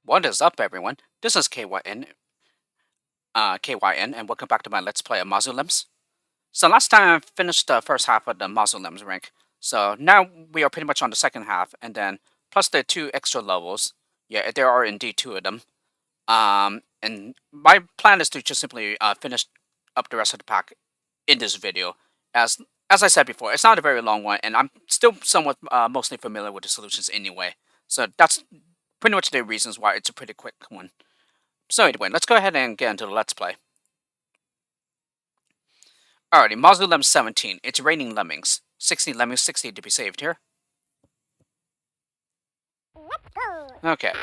What is up, everyone? This is KYN, and welcome back to my Let's Play of Mazulems. So last time I finished the first half of the Mazulems rank, so now we are pretty much on the second half, and then plus the 2 extra levels. Yeah, there are indeed 2 of them. And my plan is to just simply finish up the rest of the pack in this video. As I said before, it's not a very long one, and I'm still somewhat mostly familiar with the solutions anyway. So that's pretty much the reasons why it's a pretty quick one. So anyway, let's go ahead and get into the Let's Play. Alrighty, Mazulems 17. It's raining lemmings. 60 lemmings, 60 to be saved here. Okay.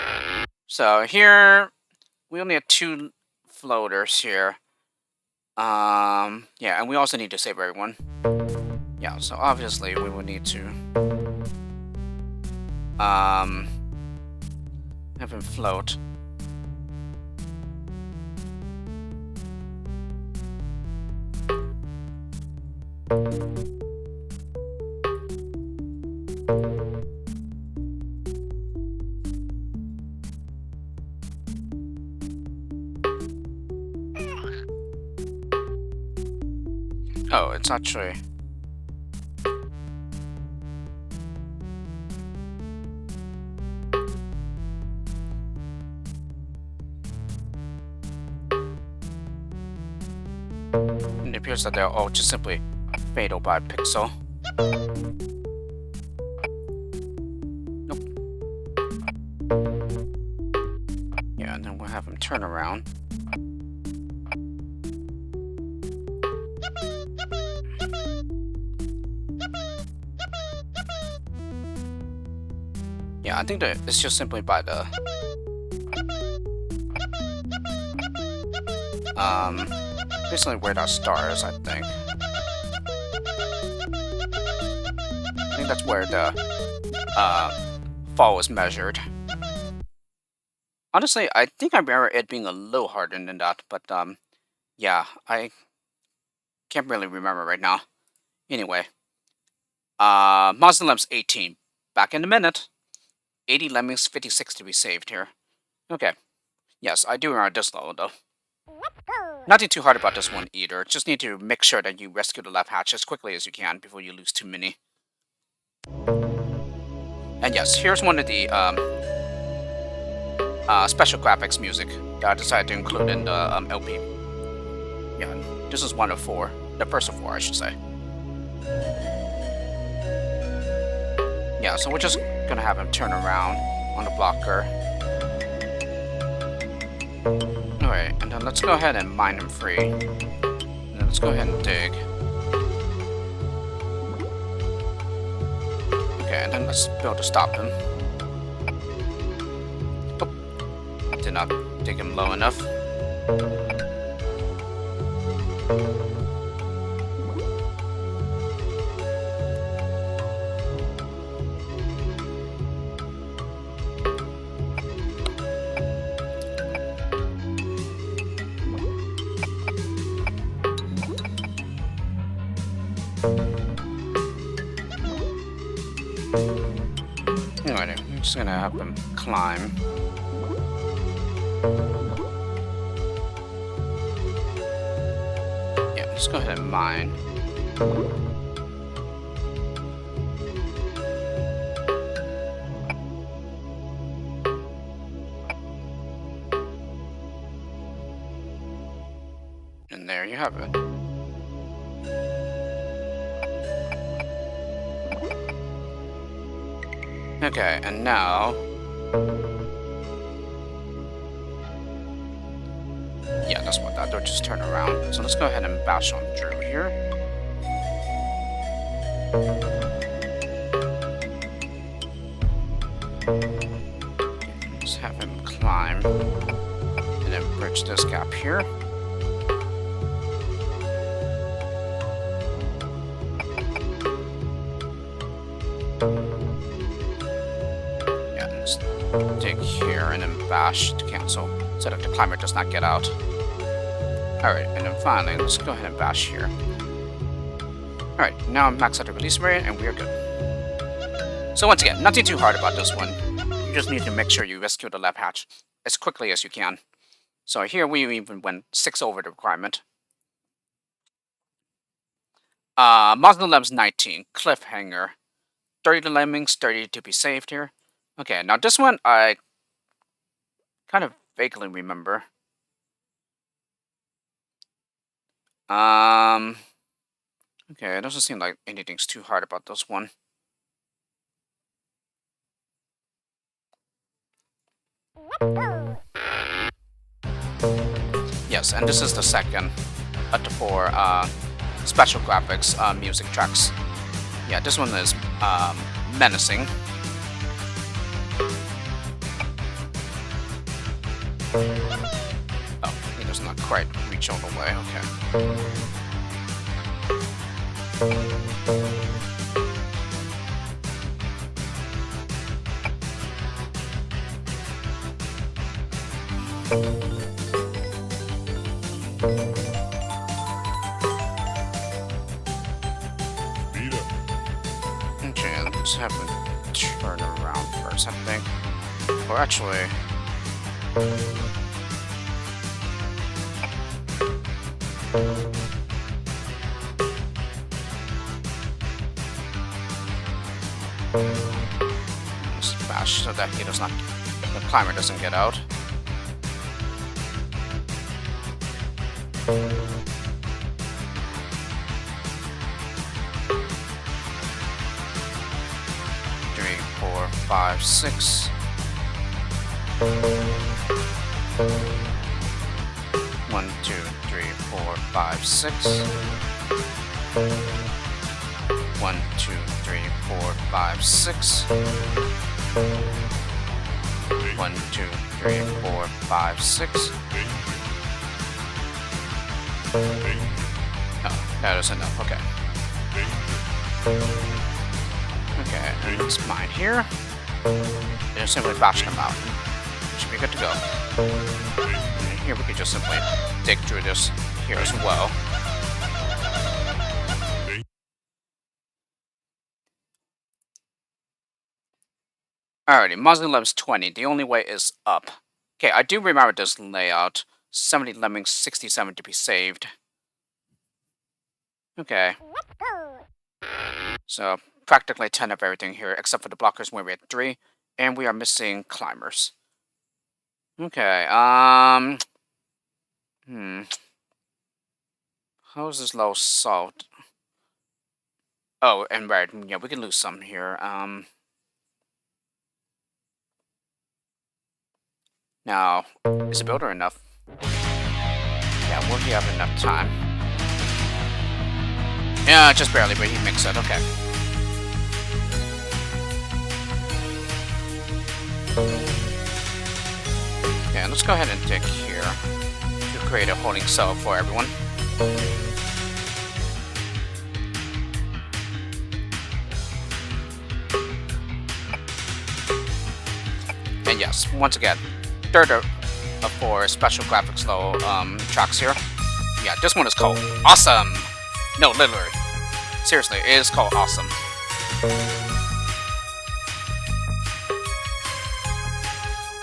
So here, we only have 2 floaters here. Yeah, and we also need to save everyone. Yeah, so obviously we will need to have him float. Oh, it's actually... It appears that they're all just simply fatal by pixel. Nope. Yeah, and then we'll have him turn around. Yeah, I think that it's just simply by the basically where that star is, I think. I think that's where the fall is measured. Honestly, I think I remember it being a little harder than that, but yeah, I can't really remember right now. Anyway, Mazulems 18. Back in a minute. 80 lemmings, 56 to be saved here. Okay. Yes, I do remember this level though. Nothing too hard about this one either. Just need to make sure that you rescue the left hatch as quickly as you can before you lose too many. And yes, here's one of the special graphics music that I decided to include in the LP. Yeah, this is one of 4. The first of 4, I should say. Yeah, so we're just gonna have him turn around on the blocker. Alright, and then let's go ahead and mine him free. And then let's go ahead and dig. Okay, and then let's build to stop him. Oh, did not dig him low enough. Alright, I'm just gonna have him climb. Yeah, let's go ahead and mine. And there you have it. Okay, and now... Yeah, that's what that. They'll just turn around. So let's go ahead and bash on Drew here. Let's have him climb. And then bridge this gap here. Dig here and then bash to cancel so that the climber does not get out. Alright, and then finally, let's go ahead and bash here. Alright, now I'm maxed out the release rate and we're good. So once again, nothing too hard about this one. You just need to make sure you rescue the left hatch as quickly as you can. So here we even went 6 over the requirement. Mazulems 19, Cliffhanger. 30 lemmings, 30 to be saved here. Okay, now this one I kind of vaguely remember. Okay, it doesn't seem like anything's too hard about this one. Yes, and this is the second of the 4 special graphics music tracks. Yeah, this one is menacing. Oh, he does not quite reach all the way. Okay. Okay, let's have it turn around first, I think. Or actually... Smash so that he does not... the climber doesn't get out. Three, 4, 5, 6. 1, 2, 3, 4, 5, 6. 1, 2, 3, 4, 5, 6. 1, 2, 3, 4, 5, 6. Oh, that is enough. Okay. Okay, and it's mine here. And simply batch them out. Should be good to go. And here we can just simply dig through this here as well. Alrighty, Mazulems 20. The only way is up. Okay, I do remember this layout. 70 lemmings, 67 to be saved. Okay. So, practically 10 of everything here, except for the blockers where we're at 3. And we are missing climbers. Okay, How is this level solved? Oh, and right, yeah, we can lose some here. Now, is the builder enough? Yeah, will he have enough time? Yeah, just barely, but he makes it. Okay. Yeah, let's go ahead and dig here to create a holding cell for everyone. And yes, once again, third of 4 special graphics level tracks here. Yeah, this one is called Awesome! No, literally. Seriously, it is called Awesome.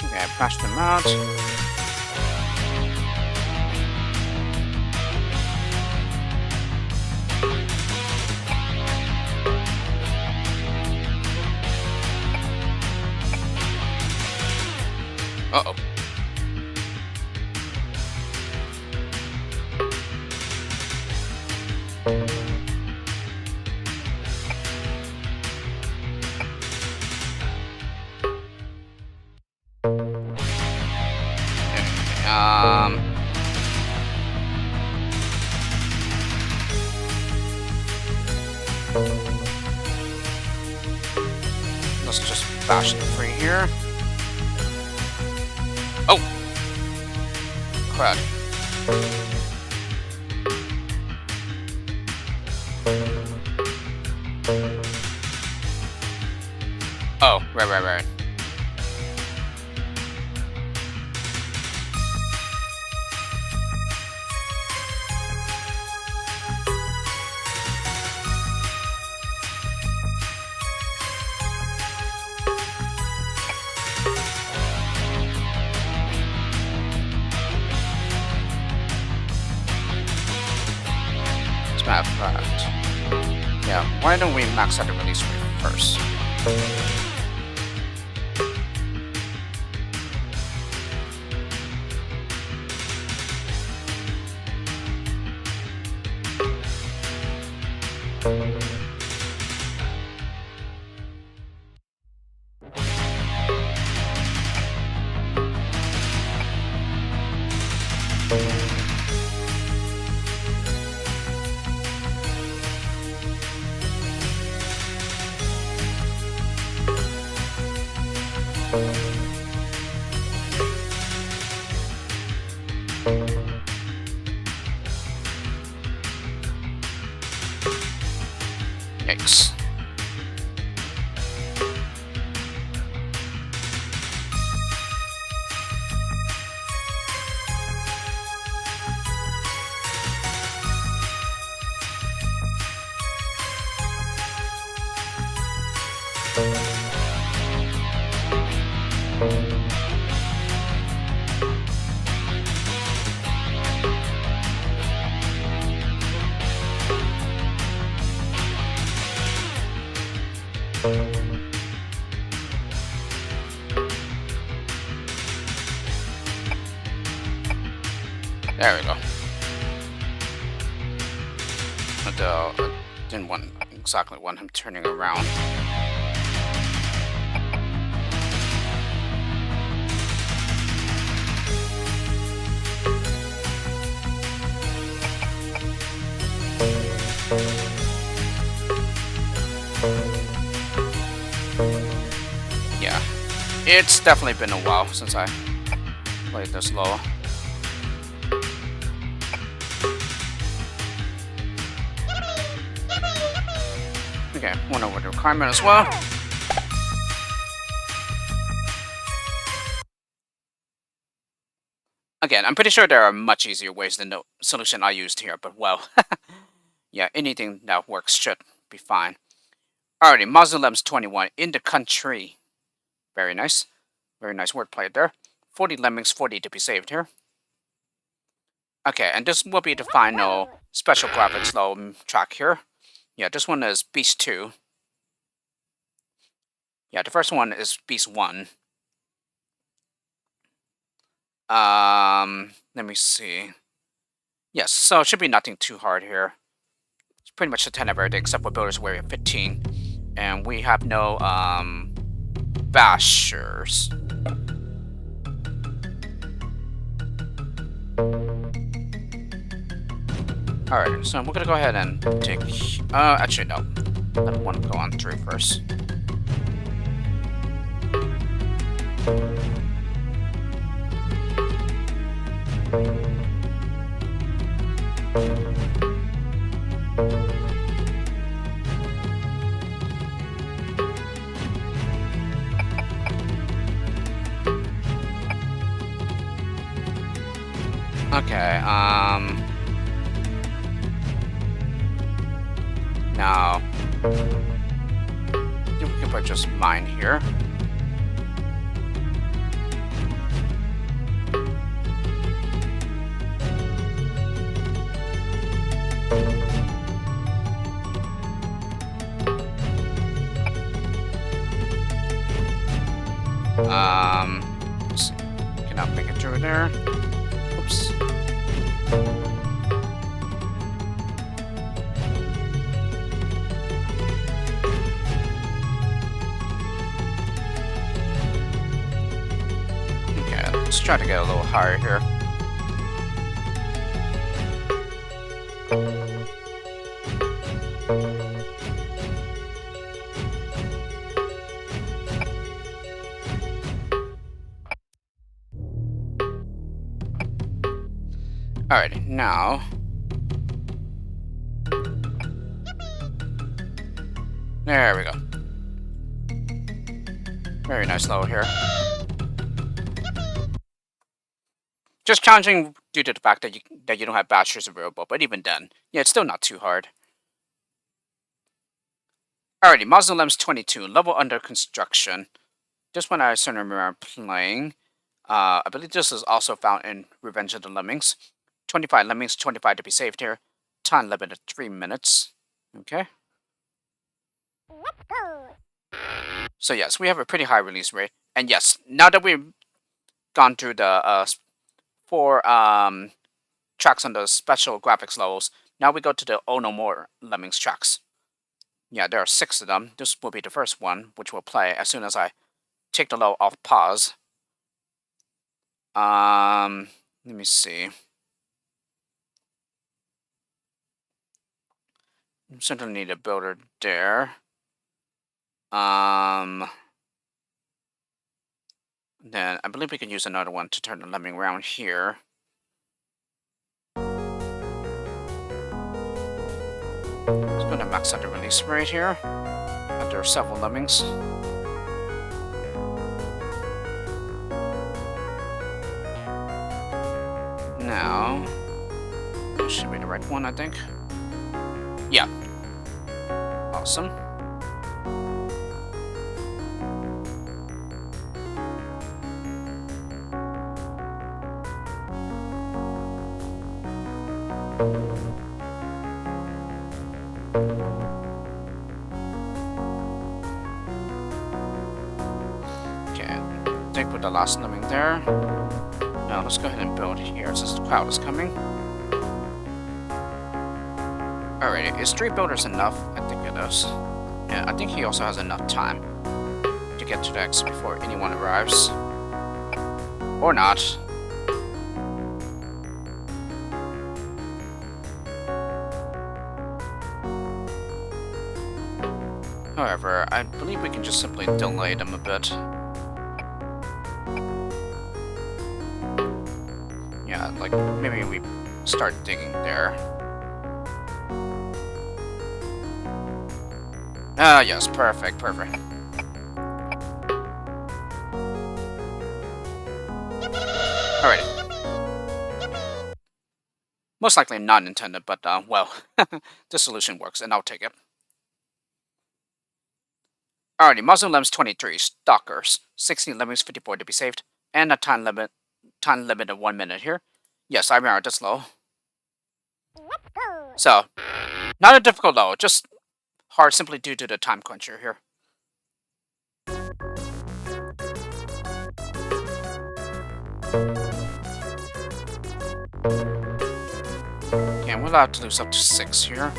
Okay, bash them out. Uh-oh. Let's just bash them free here. Oh! Crud. Oh, right. Why don't we max out the release rate first? Yikes. There we go. But I didn't exactly want him turning around. Yeah, it's definitely been a while since I played this low. Okay, went over the requirement as well. Again, I'm pretty sure there are much easier ways than the solution I used here, but well, yeah, anything that works should be fine. Alrighty, Mazulems 21 in the country. Very nice. Very nice wordplay there. 40 lemmings, 40 to be saved here. Okay, and this will be the final special graphics low track here. Yeah, this one is Beast 2. Yeah, the first one is Beast 1. Let me see. Yes, so it should be nothing too hard here. It's pretty much a 10 of everything except for Builder's Warrior 15. And we have no, Bashers. Alright, so we're gonna go ahead and take... actually no. I want to go on through first. Okay, now, we can put just mine here. Let's see. Cannot make it through there. Oops. Okay, let's try to get a little higher here. Alrighty, now... There we go. Very nice level here. Just challenging due to the fact that you don't have bachelors available, but even then, yeah, it's still not too hard. Alrighty, Mazulems 22, level under construction. This one I certainly remember playing. I believe this is also found in Revenge of the Lemmings. 25 lemmings, 25 to be saved here. Time limit at 3 minutes. Okay. So yes, we have a pretty high release rate. And yes, now that we've gone through the 4 tracks on the special graphics levels, now we go to the Oh No More Lemmings tracks. Yeah, there are 6 of them. This will be the first one, which will play as soon as I take the level off pause. Let me see. Certainly need a builder there. Then I believe we can use another one to turn the lemming around here. Just gonna max out the release rate here. There are several lemmings. Now, this should be the right one, I think. Yeah. Awesome. Put the last lemming there. Now let's go ahead and build here since the crowd is coming. Alrighty, is 3 builders enough? I think it is. Yeah, I think he also has enough time to get to the exit before anyone arrives. Or not. However, I believe we can just simply delay them a bit. Yeah, like, maybe we start digging there. Ah, yes, perfect, perfect. Alrighty. Most likely not intended, but, well, the solution works, and I'll take it. Alrighty, Mazulems 23, Stalkers, 16 lemmings, 54 to be saved, and a time limit of 1 minute here. Yes, I remember this low. So, not a difficult low, just hard simply due to the time cruncher here. Okay, we're allowed to lose up to 6 here.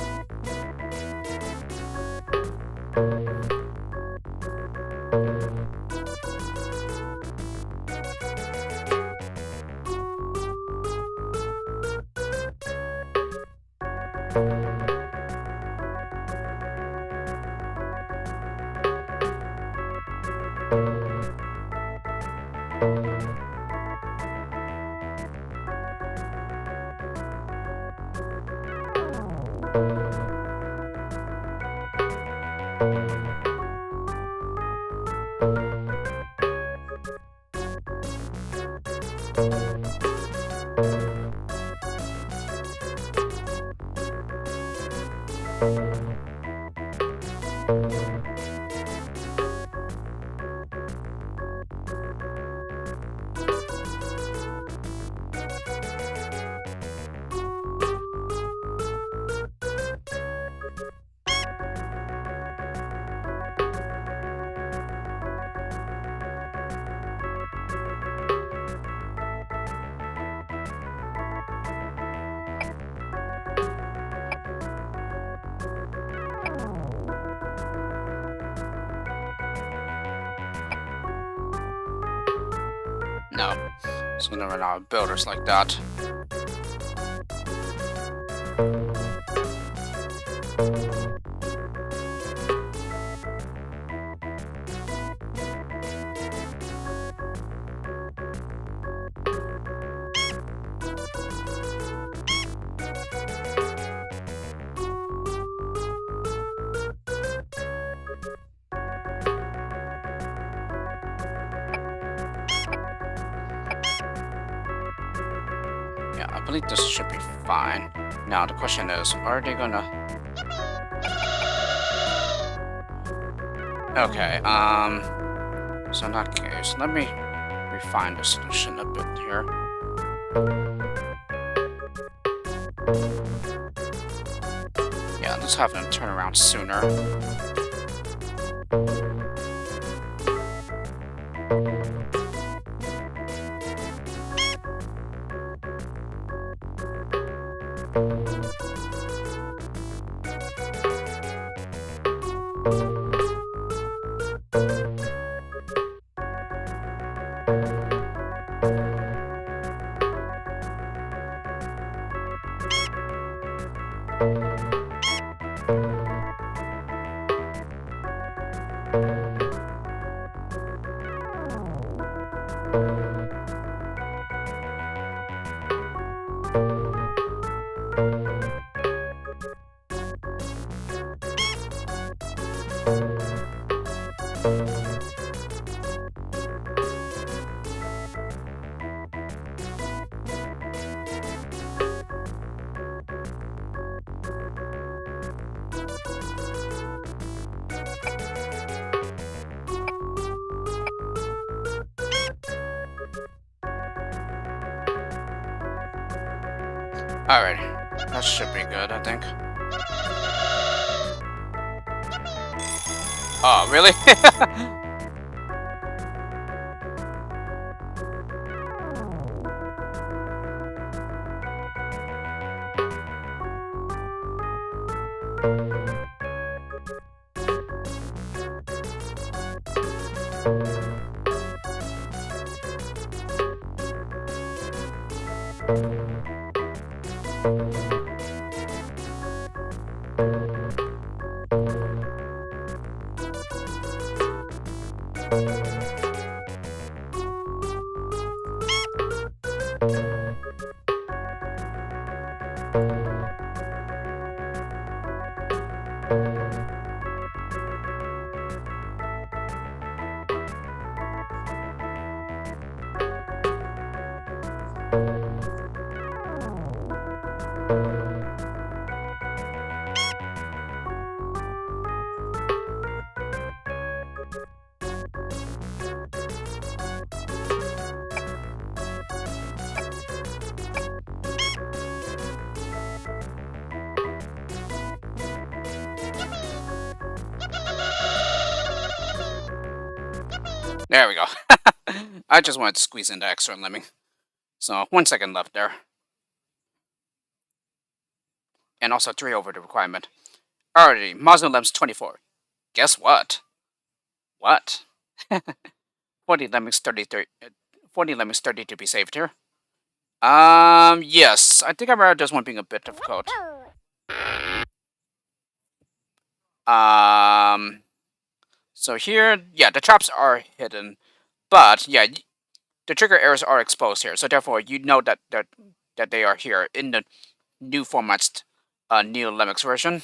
No, it's gonna run out of builders like that. Yeah, I believe this should be fine. Now the question is, are they gonna... Okay, so in that case, let me refine the solution a bit here. Yeah, let's have them turn around sooner. Alright, that should be good, I think. Oh, really? There we go. I just wanted to squeeze in the extra lemming. So 1 second left there. And also 3 over the requirement. Alrighty, Mazulems 24. Guess what? What? 40 lemmings 33. 40 lemmings 30 to be saved here. Yes. I think I remember this one being a bit difficult. So here, yeah, the traps are hidden. But, yeah, the trigger errors are exposed here. So therefore, you know that they are here in the new format's Neo Lemix version.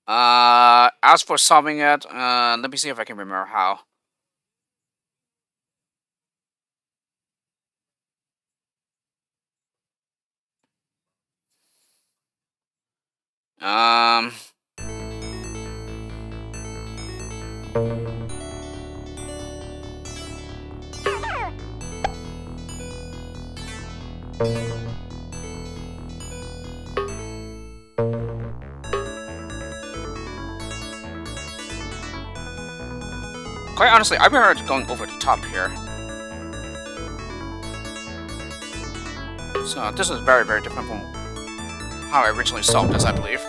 As for solving it, let me see if I can remember how. Quite honestly, I remember going over the top here. So this is very, very different from how I originally solved this, I believe.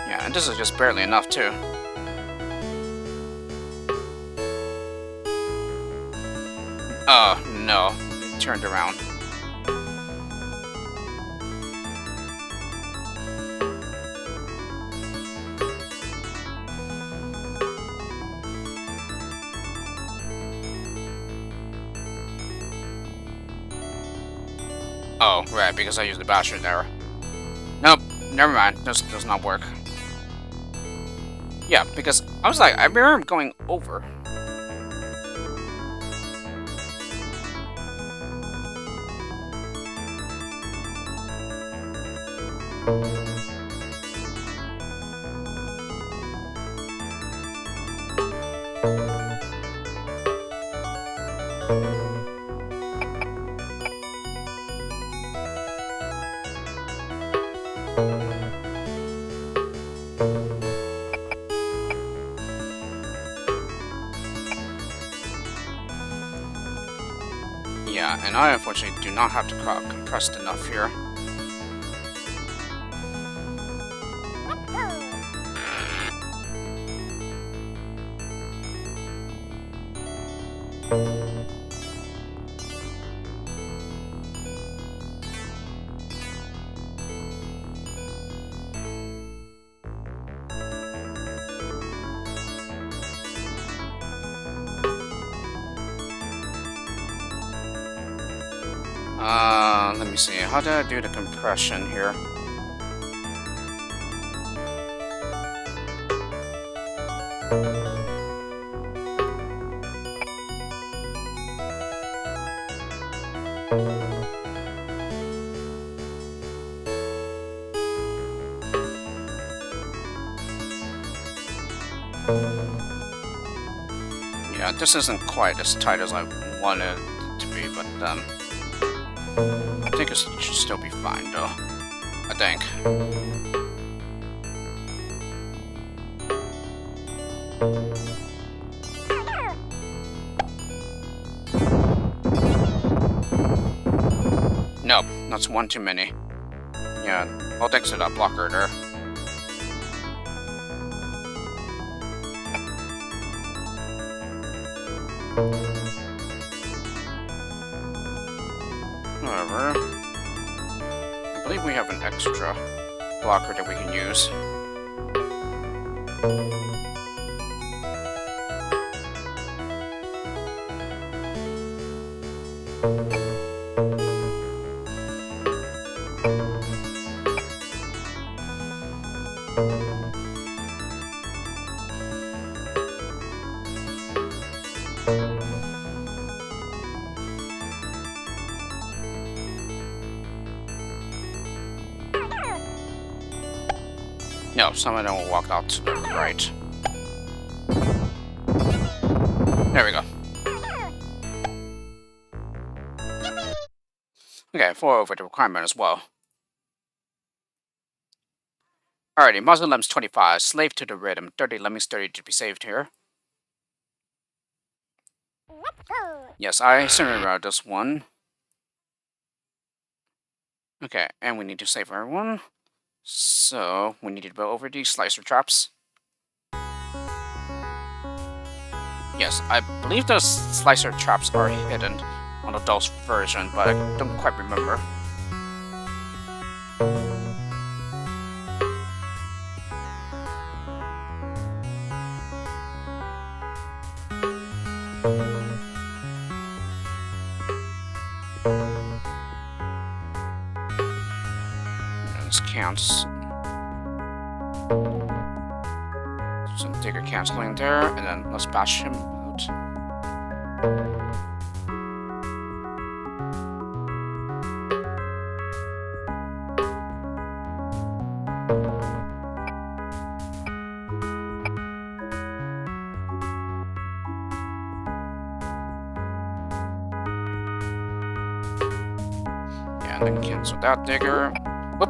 Yeah, and this is just barely enough too. Oh, no. It turned around. Oh, right, because I used the bastard error. Nope, never mind. This does not work. Yeah, because I was like, I remember going over. Yeah, and I unfortunately do not have the crowd compressed enough here. Let me see. How did I do the compression here? Yeah, this isn't quite as tight as I wanted it to be, but I think it should still be fine, though. I think. Nope, that's one too many. Yeah, well, thanks to that blocker there. However, I believe we have an extra blocker that we can use. No, some of them will walk out to the right. There we go. Okay, 4 over the requirement as well. Alrighty, Mazulems 25, Slave to the Rhythm, 30, Lemmings 30 to be saved here. Yes, I surrender this one. Okay, and we need to save everyone. So, we need to go over these slicer traps. Yes, I believe those slicer traps are hidden on the DOS version, but I don't quite remember. This counts. Some digger canceling there, and then let's bash him out. Yeah, and then cancel that digger. Whoop.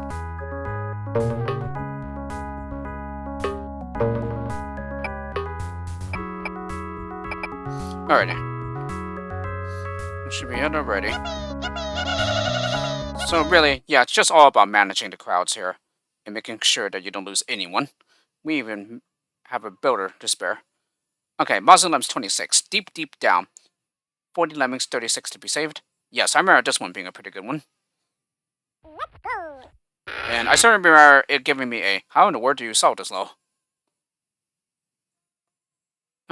Alrighty. That should be it already. So really, yeah, it's just all about managing the crowds here and making sure that you don't lose anyone. We even have a builder to spare. Okay, Mazulems 26, deep, deep down. 40 Lemmings, 36 to be saved. Yes, I remember this one being a pretty good one. And I still remember it giving me a, how in the world do you sell this low?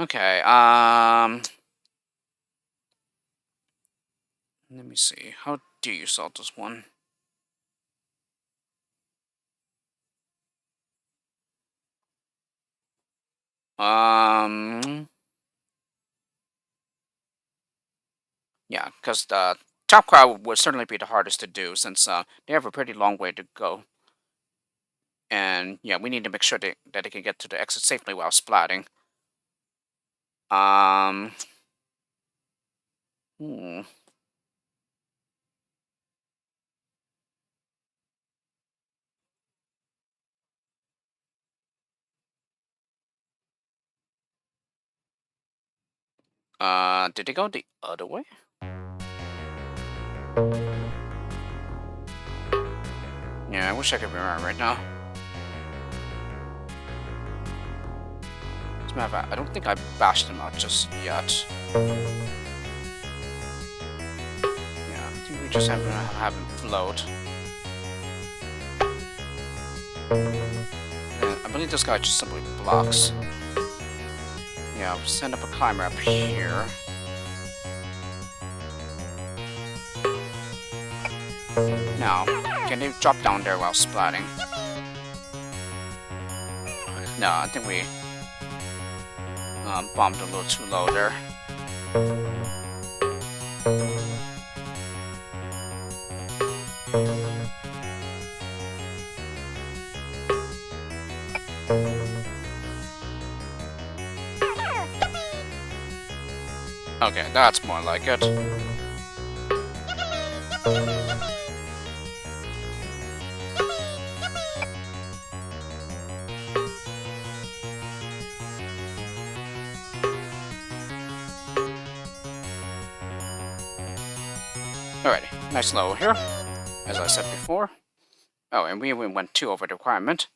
Okay, let me see. How do you sell this one? Yeah, because the top crowd would certainly be the hardest to do since they have a pretty long way to go. And yeah, we need to make sure that they can get to the exit safely while splatting. Hmm. Did it go the other way? Yeah, I wish I could remember right now. As a matter of fact, I don't think I bashed them out just yet. Yeah, I think we just have him float. Yeah, I believe this guy just simply blocks. Yeah, I'll send up a climber up here. Now, can they drop down there while splatting? No, I think we bombed a little too low there. Okay, that's more like it. Alrighty, nice level here, as I said before. Oh, and we even went 2 over the requirement.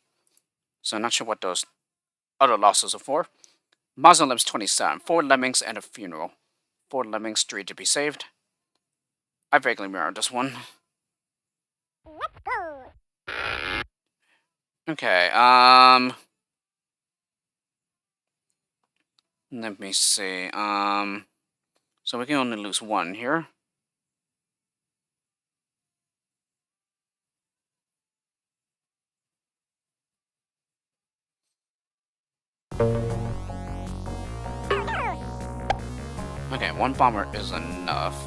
So I'm not sure what those other losses are for. Mazulems 27, 4 lemmings and a funeral. 4 lemmings, 3 to be saved. I vaguely remember this one. Okay, let me see, so we can only lose 1 here. Okay, 1 bomber is enough.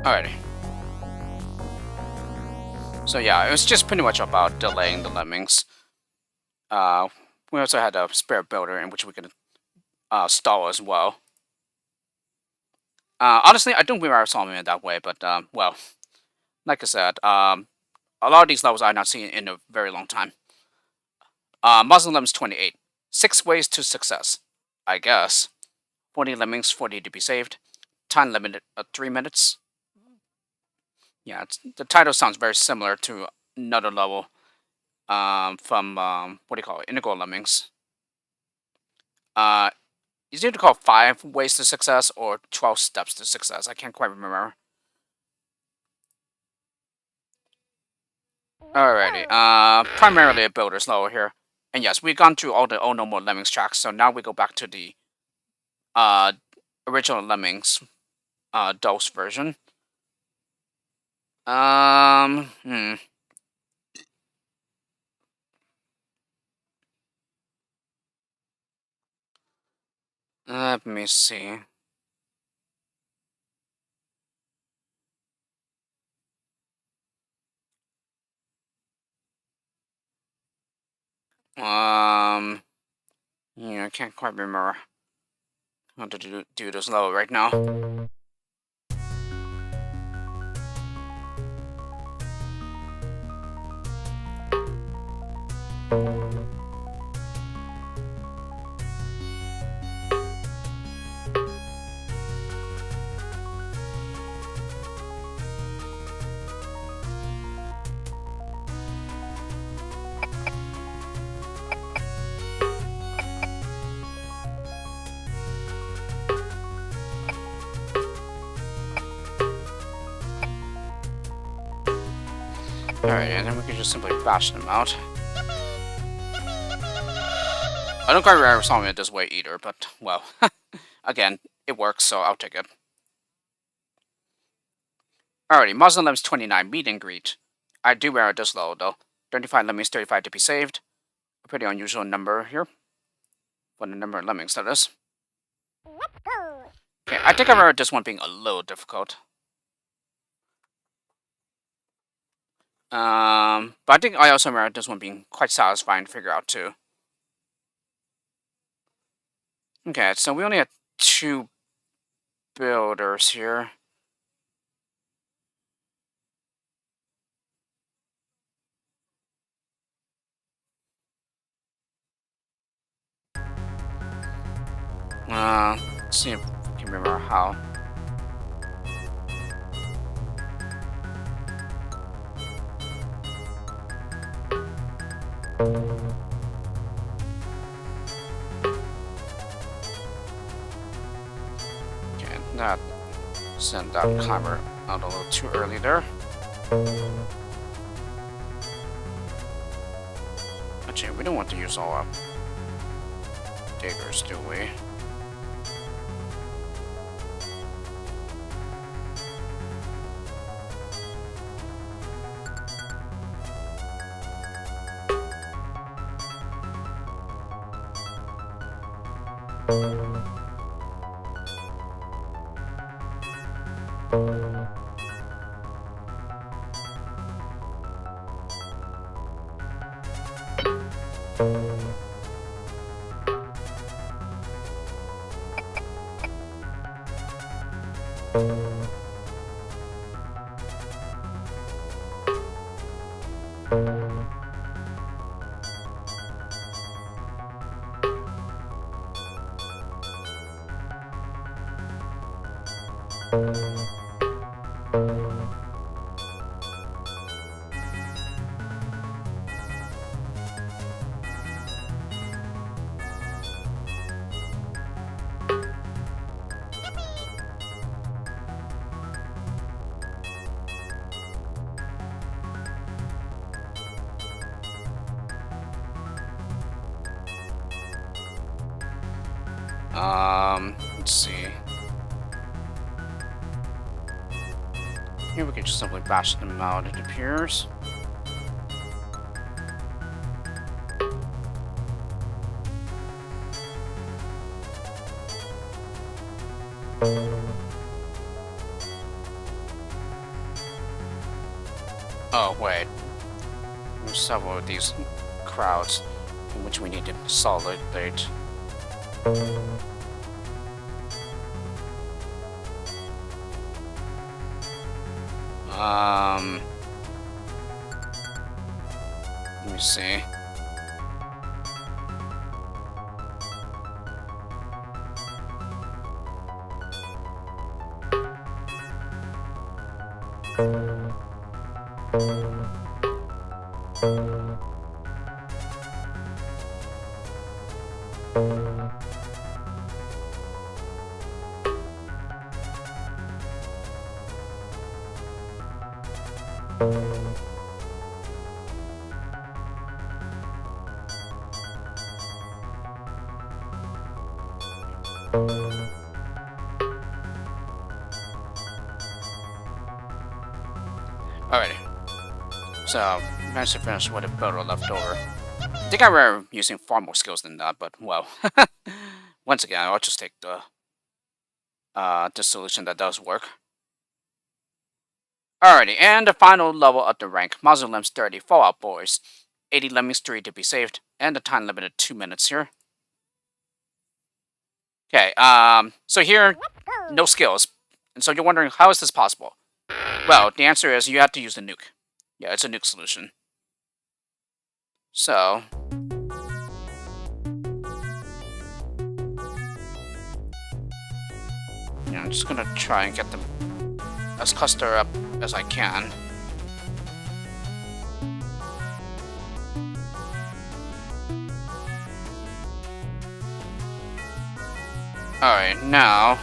Alrighty. So yeah, it was just pretty much about delaying the lemmings. We also had a spare builder in which we could stall as well. Honestly, I don't remember solving it that way, but well, like I said, a lot of these levels I've not seen in a very long time. Mazulems 28, 6 ways to success, I guess. 40 lemmings, 40 to be saved. Time limit 3 minutes. Yeah, the title sounds very similar to another level from, what do you call it, Integral Lemmings. Is it called 5 ways to success or 12 steps to success? I can't quite remember. Alrighty, primarily a builder's level here. And yes, we've gone through all the Oh No More Lemmings tracks, so now we go back to the original Lemmings DOS version. Let me see. Yeah, I can't quite remember how to do this level right now. Alright, and then we can just simply bash them out. I don't quite remember solving it this way either, but, well, again, it works, so I'll take it. Alrighty, Mazulems 29, meet and greet. I do wear this level, though. 35 lemmings, 35 to be saved. A pretty unusual number here. For the number of lemmings, that is. Okay, I think I remember this one being a little difficult. But I think I also remember this one being quite satisfying to figure out, too. Okay, so we only have 2 builders here. Let's see if we can remember how. Okay, that sent that climber out a little too early there. Actually, we don't want to use all our diggers, do we? Let's see. Here we can just simply bash them out, it appears. Oh, wait. There's several of these crowds in which we need to consolidate. Let me see. Alrighty. So, managed to finish what a builder left over. I think I were using far more skills than that, but well. Once again, I'll just take the solution that does work. Alrighty, and the final level of the rank, Mazulems 30, Fallout Boys. 80 lemmings, 3 to be saved, and the time limited 2 minutes here. Okay, so here, no skills. And so you're wondering, how is this possible? Well, the answer is you have to use the nuke. Yeah, it's a nuke solution. So... yeah, I'm just gonna try and get them as clustered up as I can. Alright, now...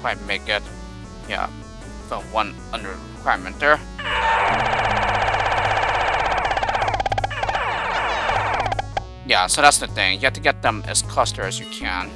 quite make it. Yeah, fell one under requirement there. Yeah, so that's the thing. You have to get them as cluster as you can.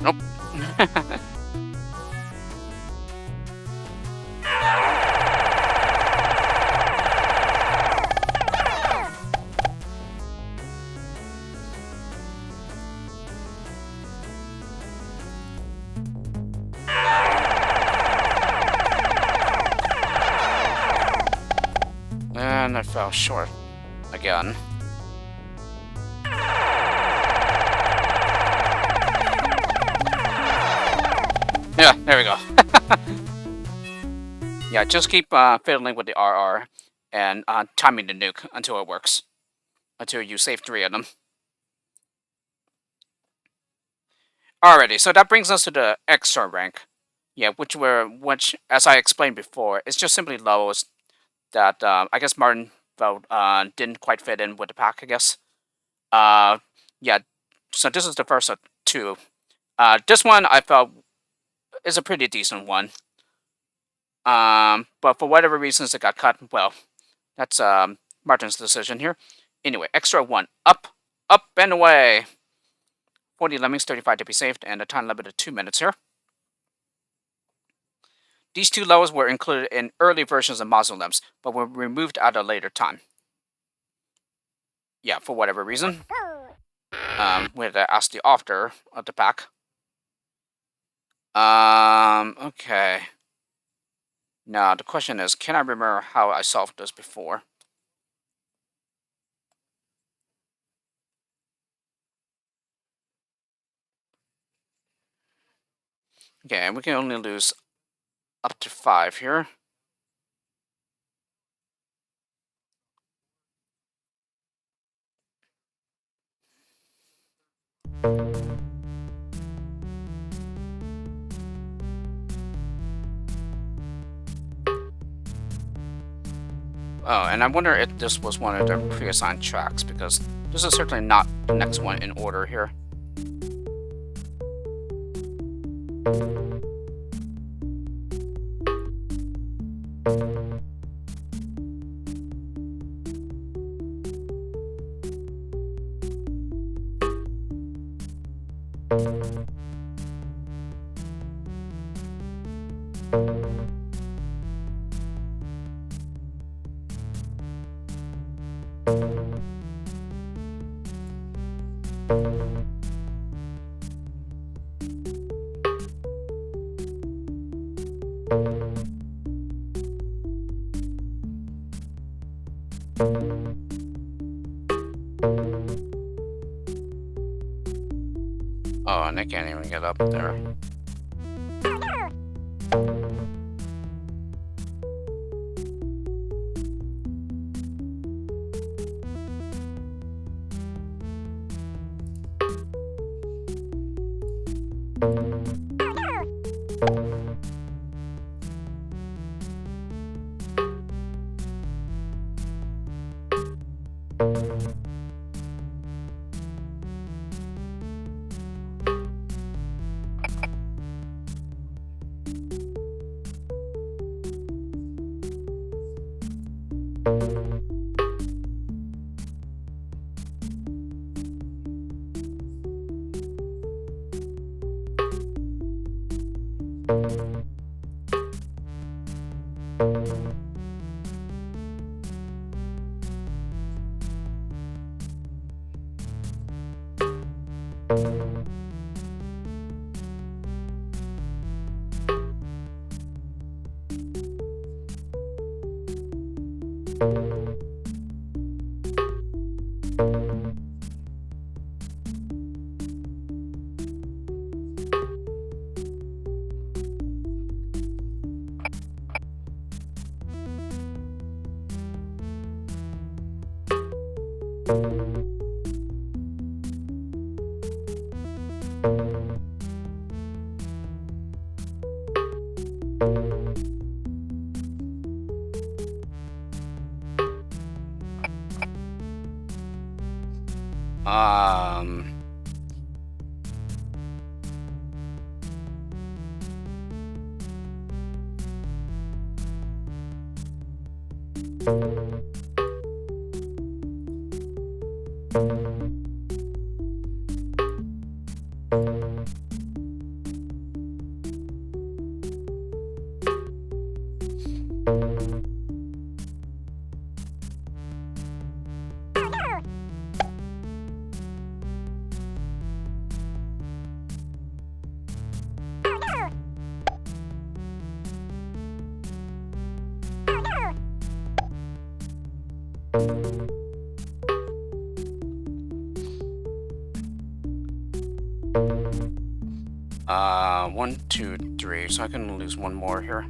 Nope. And I fell short again. Yeah, there we go. Yeah, just keep fiddling with the RR and timing the nuke until it works. Until you save 3 of them. Alrighty, so that brings us to the extra rank. Yeah, which, as I explained before, it's just simply levels that I guess Martin felt didn't quite fit in with the pack, I guess. Yeah, so this is the first of 2. This one I felt is a pretty decent one. But for whatever reasons it got cut, well, that's Martin's decision here. Anyway, extra 1. Up, and away. 40 lemmings, 35 to be saved, and a time limit of 2 minutes here. These 2 levels were included in early versions of Mazulems, but were removed at a later time. Yeah, for whatever reason. We had to ask the author of the pack. Okay. Now, the question is, can I remember how I solved this before? Okay, and we can only lose up to 5 here. Oh, and I wonder if this was one of the pre-assigned tracks, because this is certainly not the next one in order here. Oh, and I can't even get up there. 1, 2, 3. So I can lose one more here.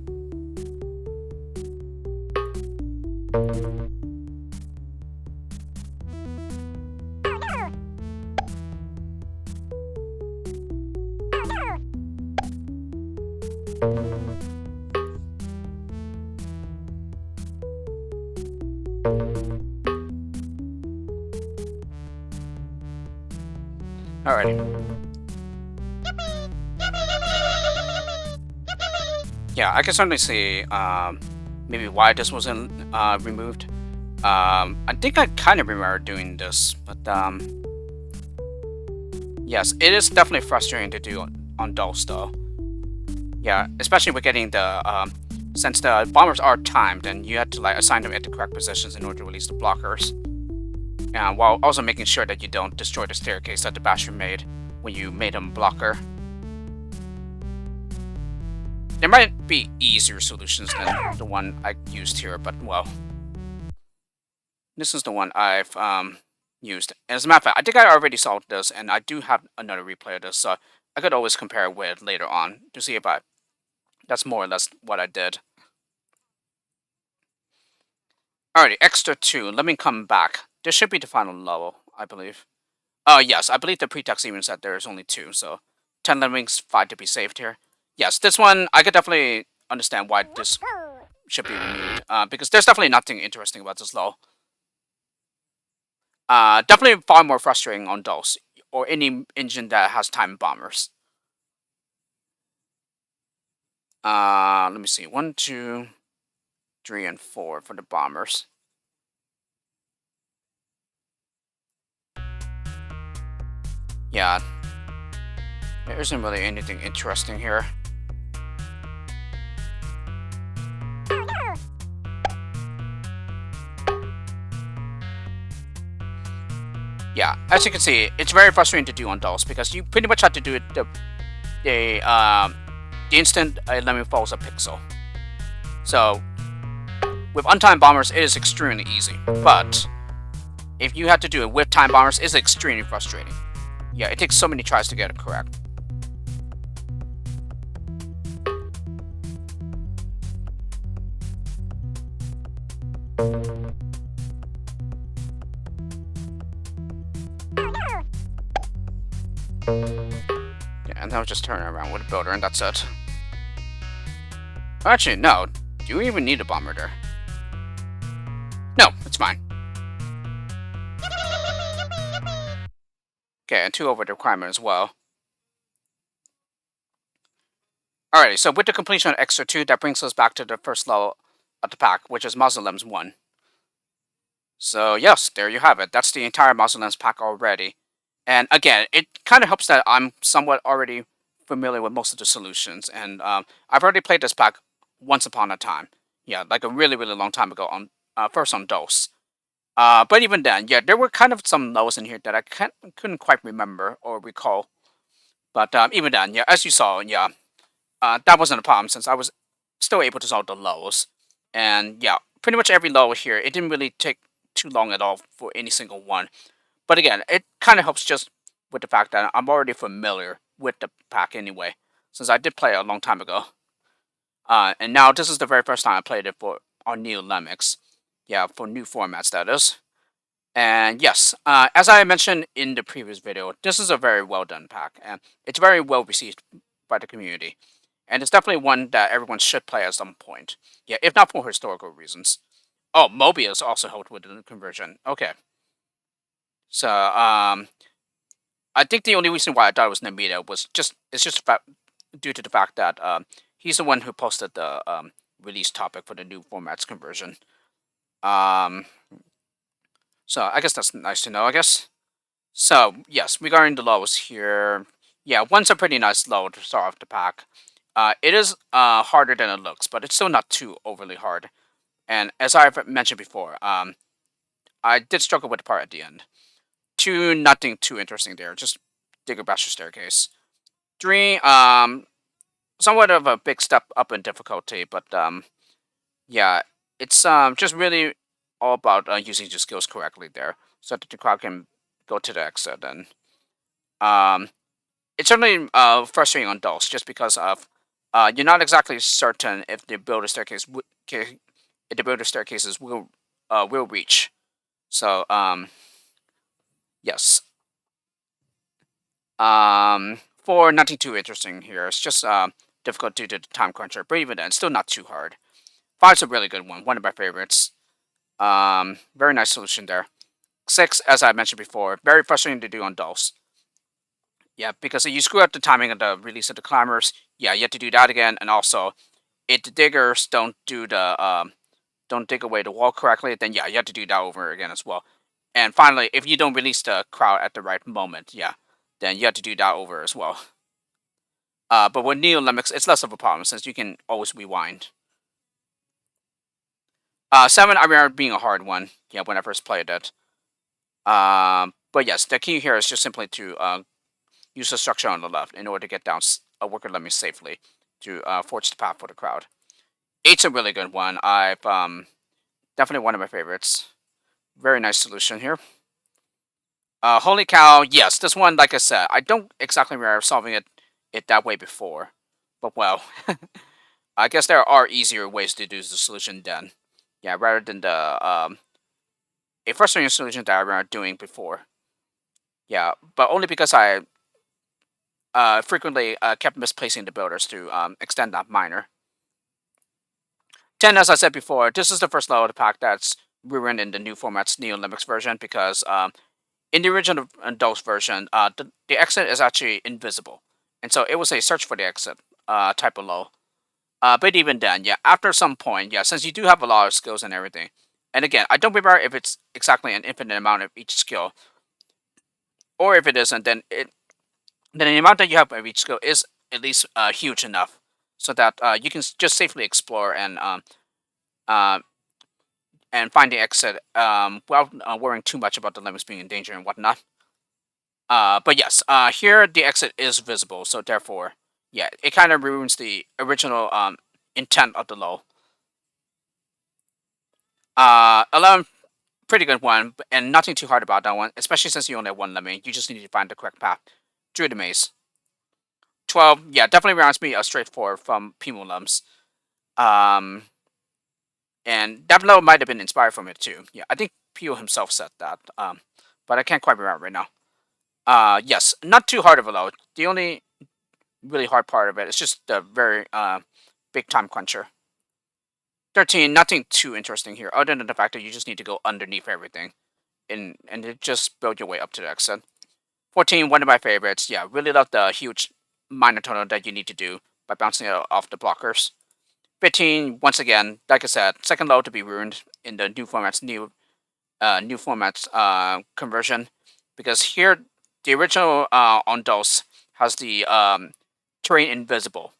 Alrighty. Yeah, I can certainly see maybe why this wasn't removed. I think I kind of remember doing this, but yes, it is definitely frustrating to do on DOS though. Yeah, especially with getting the since the bombers are timed and you had to like assign them at the correct positions in order to release the blockers. While also making sure that you don't destroy the staircase that the basher made when you made him blocker. There might be easier solutions than the one I used here, but well. This is the one I've used. And as a matter of fact, I think I already solved this, and I do have another replay of this, so I could always compare it with later on to see if that's more or less what I did. Alrighty, extra 2. Let me come back. This should be the final level, I believe. Yes, I believe the pretext even said there's only 2, so 10 lemmings, 5 to be saved here. Yes, this one, I could definitely understand why this should be removed, because there's definitely nothing interesting about this level. Definitely far more frustrating on DOS, or any engine that has time bombers. Let me see. 1, 2, 3, and 4 for the bombers. Yeah. There isn't really anything interesting here. Yeah, as you can see, it's very frustrating to do on DOS because you pretty much have to do it the instant a lemming falls a pixel. So with untimed bombers, it is extremely easy, but if you have to do it with time bombers, it's extremely frustrating. Yeah, it takes so many tries to get it correct. Yeah, and now just turn around with a builder, and that's it. Actually, no. Do you even need a bomber there? No, it's fine. Okay, and 2 over the requirement as well. Alrighty, so with the completion of extra 2, that brings us back to the first level of the pack, which is Mazulems 1. So yes, there you have it. That's the entire Mazulems pack already. And again, it kind of helps that I'm somewhat already familiar with most of the solutions. And I've already played this pack once upon a time. Yeah, like a really, really long time ago on first on DOS. But even then, yeah, there were kind of some levels in here that I couldn't quite remember or recall. But even then, yeah, as you saw, yeah, that wasn't a problem since I was still able to solve the levels. And yeah, pretty much every level here, it didn't really take too long at all for any single one. But again, it kind of helps just with the fact that I'm already familiar with the pack anyway, since I did play it a long time ago. And now this is the very first time I played it for on new Lemix. Yeah, for new formats, that is. And yes, as I mentioned in the previous video, this is a very well done pack, and it's very well received by the community. And it's definitely one that everyone should play at some point. Yeah, if not for historical reasons. Oh, Mobius also helped with the conversion. Okay, so I think the only reason why I thought it was Namita was just due to the fact that he's the one who posted the release topic for the new formats conversion. Um, so I guess that's nice to know. I guess. So yes, regarding the lows here, yeah, one's a pretty nice low to start off the pack. It is harder than it looks, but it's still not too overly hard. And as I've mentioned before, I did struggle with the part at the end. Two, nothing too interesting there. Just dig a bachelor staircase. Three, somewhat of a big step up in difficulty, but yeah, it's just really all about using your skills correctly there, so that the crowd can go to the exit. And um, it's certainly frustrating on those, just because of you're not exactly certain if the builder staircase if the builder staircases will reach. So yes, for nothing too interesting here. It's just difficult due to the time cruncher, but even then, still not too hard. Five's a really good one of my favorites. Very nice solution there. Six, as I mentioned before, very frustrating to do on dulls. Yeah, because if you screw up the timing of the release of the climbers, yeah, you have to do that again, and also if the diggers don't dig away the wall correctly, then yeah, you have to do that over again as well. And finally, if you don't release the crowd at the right moment, yeah, then you have to do that over as well. But with Neo Lemix, it's less of a problem since you can always rewind. Seven, I remember being a hard one. Yeah, when I first played it. But yes, the key here is just simply to use the structure on the left in order to get down a worker lemmy safely to forge the path for the crowd. Eight's a really good one. I've definitely one of my favorites. Very nice solution here. Holy cow! Yes, this one, like I said, I don't exactly remember solving it that way before, but well, I guess there are easier ways to do the solution then. Yeah, rather than the a frustrating solution that I remember doing before. Yeah, but only because I frequently kept misplacing the builders to extend that minor. 10, as I said before, this is the first level of the pack that's ruined in the new format's Neo Limix version because in the original DOS version, the exit is actually invisible. And so it was a search for the exit type of low. But even then, yeah, after some point, yeah, since you do have a lot of skills and everything, and again, I don't remember if it's exactly an infinite amount of each skill, or if it isn't, then the amount that you have of each skill is at least huge enough so that you can just safely explore uh, and find the exit without worrying too much about the limits being in danger and whatnot. But yes, here the exit is visible, so therefore, yeah, it kind of ruins the original intent of the low. 11, pretty good one, and nothing too hard about that one, especially since you only have one lemon. You just need to find the correct path through the maze. 12, yeah, definitely reminds me of straightforward from Pimulums. Um, and that level might have been inspired from it too. Yeah, I think Pio himself said that. But I can't quite remember right now. Yes, not too hard of a load. The only really hard part of it is just the very big time cruncher. 13, nothing too interesting here, other than the fact that you just need to go underneath everything and to just build your way up to the exit. 14, one of my favorites. Yeah, really love the huge minor tunnel that you need to do by bouncing it off the blockers. 15, once again, like I said, second low to be ruined in the new formats conversion, because here the original on DOS has the terrain invisible.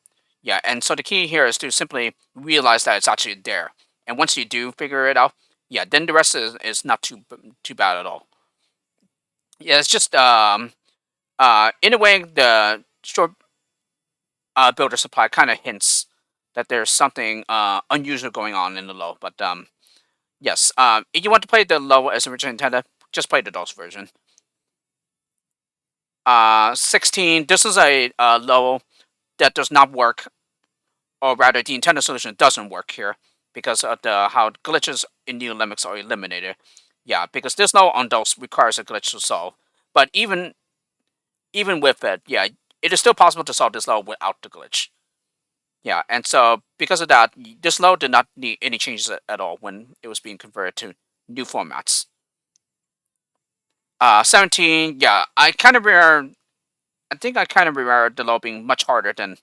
Yeah, and so the key here is to simply realize that it's actually there, and once you do figure it out, yeah, then the rest is not too bad at all. Yeah, it's just in a way the short builder supply kind of hints that there's something unusual going on in the low, but yes, if you want to play the low as originally intended, just play the DOS version. 16. This is a low that does not work, or rather, the intended solution doesn't work here because of the how glitches in new limits are eliminated. Yeah, because this level on those requires a glitch to solve. But even with it, yeah, it is still possible to solve this level without the glitch. Yeah, and so because of that, this level did not need any changes at all when it was being converted to new formats. 17, yeah, I think I kind of remember the level being much harder than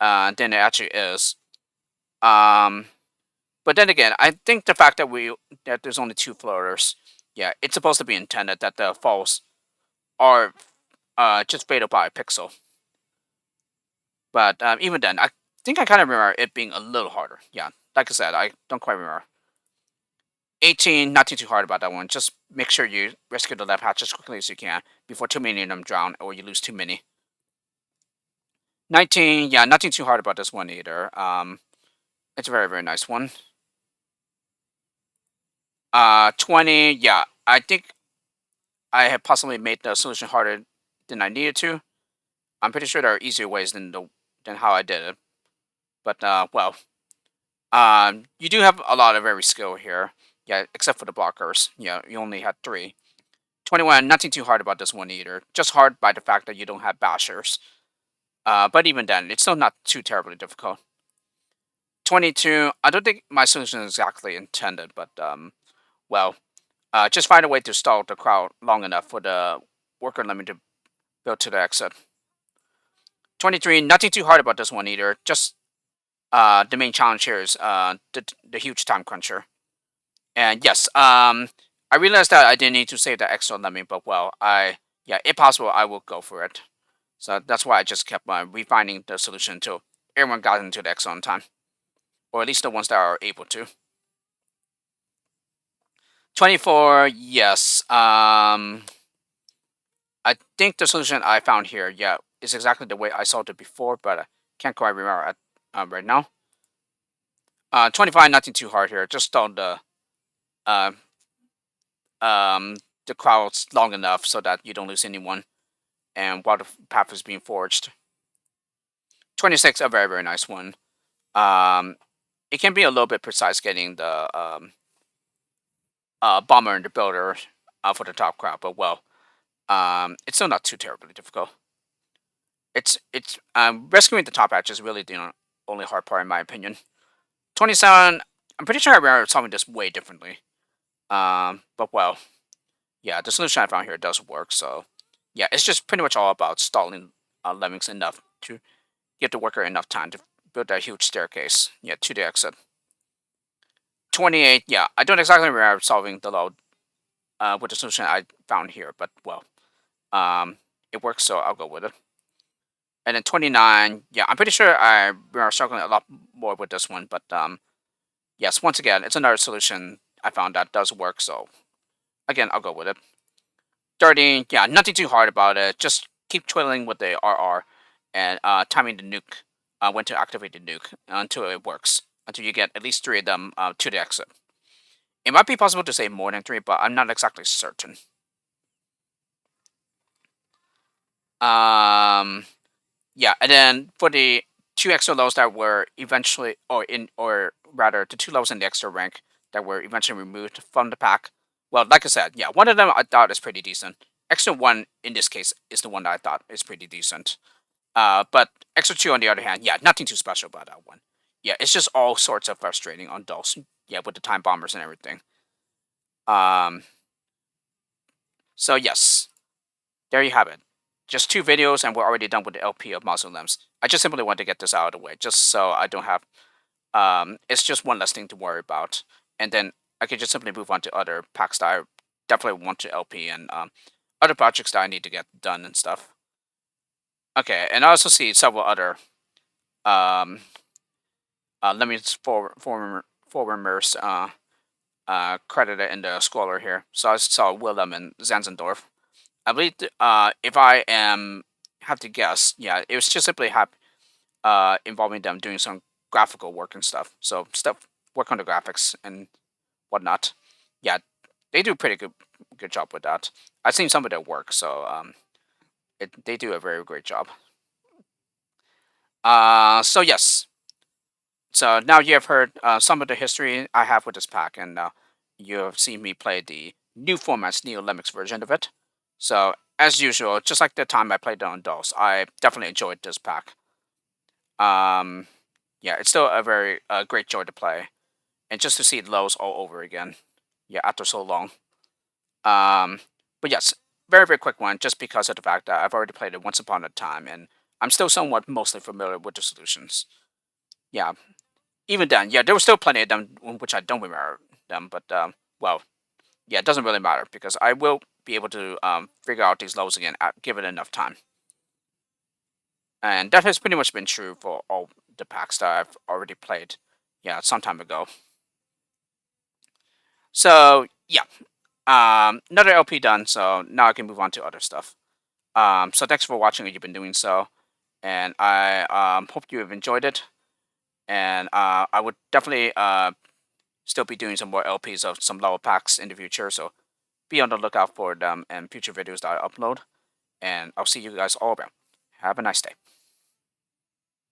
it actually is. Um, but then again, I think the fact that there's only two floaters, yeah, it's supposed to be intended that the falls are just fatal by a pixel. But even then, I think I kind of remember it being a little harder. Yeah, like I said, I don't quite remember. 18, not too hard about that one. Just make sure you rescue the left hatch as quickly as you can before too many of them drown or you lose too many. 19, yeah, nothing too hard about this one either. It's a very, very nice one. 20, yeah, I think I have possibly made the solution harder than I needed to. I'm pretty sure there are easier ways than how I did it. But well, you do have a lot of very skill here. Yeah, except for the blockers. Yeah, you only had three. 21, nothing too hard about this one either. Just hard by the fact that you don't have bashers. But even then, it's still not too terribly difficult. 22, I don't think my solution is exactly intended, but well, just find a way to stall the crowd long enough for the worker limit to build to the exit. 23, nothing too hard about this one either. Just the main challenge here is the huge time cruncher. And yes, I realized that I didn't need to save that extra lemon, but well, yeah, if possible, I will go for it. So that's why I just kept refining the solution until everyone got into the exit on time, or at least the ones that are able to. 24, yes. I think the solution I found here, yeah, is exactly the way I solved it before, but I can't quite remember it right now. 25, nothing too hard here. Just stall uh, um, the crowds long enough so that you don't lose anyone, and while the path is being forged. 26, a very, very nice one. Um, it can be a little bit precise getting the bomber and the builder for the top crowd, but well, it's still not too terribly difficult. It's rescuing the top hatch is really the only hard part in my opinion. 27, I'm pretty sure I remember solving this way differently. But well, yeah, the solution I found here does work. So yeah, it's just pretty much all about stalling lemmings enough to give the worker enough time to build that huge staircase. Yeah, to the exit. 28, yeah, I don't exactly remember solving the load with the solution I found here, but well, it works, so I'll go with it. And then 29, yeah, I'm pretty sure we are struggling a lot more with this one, but yes, once again, it's another solution I found that does work, so again, I'll go with it. 30, yeah, nothing too hard about it. Just keep twiddling with the RR and timing the nuke when to activate the nuke until it works, until you get at least three of them to the exit. It might be possible to save more than three, but I'm not exactly certain. Um, yeah, and then for the two extra lows that were eventually, or rather, the two lows in the extra rank that were eventually removed from the pack. Well, like I said, yeah, one of them I thought is pretty decent. Extra one in this case is the one that I thought is pretty decent. But extra two on the other hand, yeah, nothing too special about that one. Yeah, it's just all sorts of frustrating on those. Yeah, with the time bombers and everything. Um, so yes, there you have it. Just two videos, and we're already done with the LP of Mazulems. I just simply want to get this out of the way, just so I don't have. It's just one less thing to worry about, and then I can just simply move on to other packs that I definitely want to LP and other projects that I need to get done and stuff. Okay, and I also see several other um, lemons forwarmers credited in the scroller here. So I saw Willem and Zanzendorf. I believe if I am have to guess, yeah, it was just simply involving them doing some graphical work and stuff. So stuff work on the graphics and whatnot. Yeah, they do pretty good job with that. I've seen some of their work, so they do a very great job. So yes, so now you have heard some of the history I have with this pack, and you've seen me play the new formats Neo Lemix version of it. So as usual, just like the time I played it on DOS, I definitely enjoyed this pack. Um, yeah, it's still a very great joy to play, and just to see lows all over again. Yeah, after so long. Um, but yes, very quick one, just because of the fact that I've already played it once upon a time, and I'm still somewhat mostly familiar with the solutions. Yeah, even then, yeah, there were still plenty of them which I don't remember them, but well, yeah, it doesn't really matter because I will be able to figure out these lows again, give it enough time. And that has pretty much been true for all the packs that I've already played, yeah, some time ago. So yeah, another LP done. So now I can move on to other stuff. So thanks for watching. You've been doing so, and I hope you have enjoyed it. And I would definitely still be doing some more LPs of some lower packs in the future. So be on the lookout for them and future videos that I upload. And I'll see you guys all around. Have a nice day.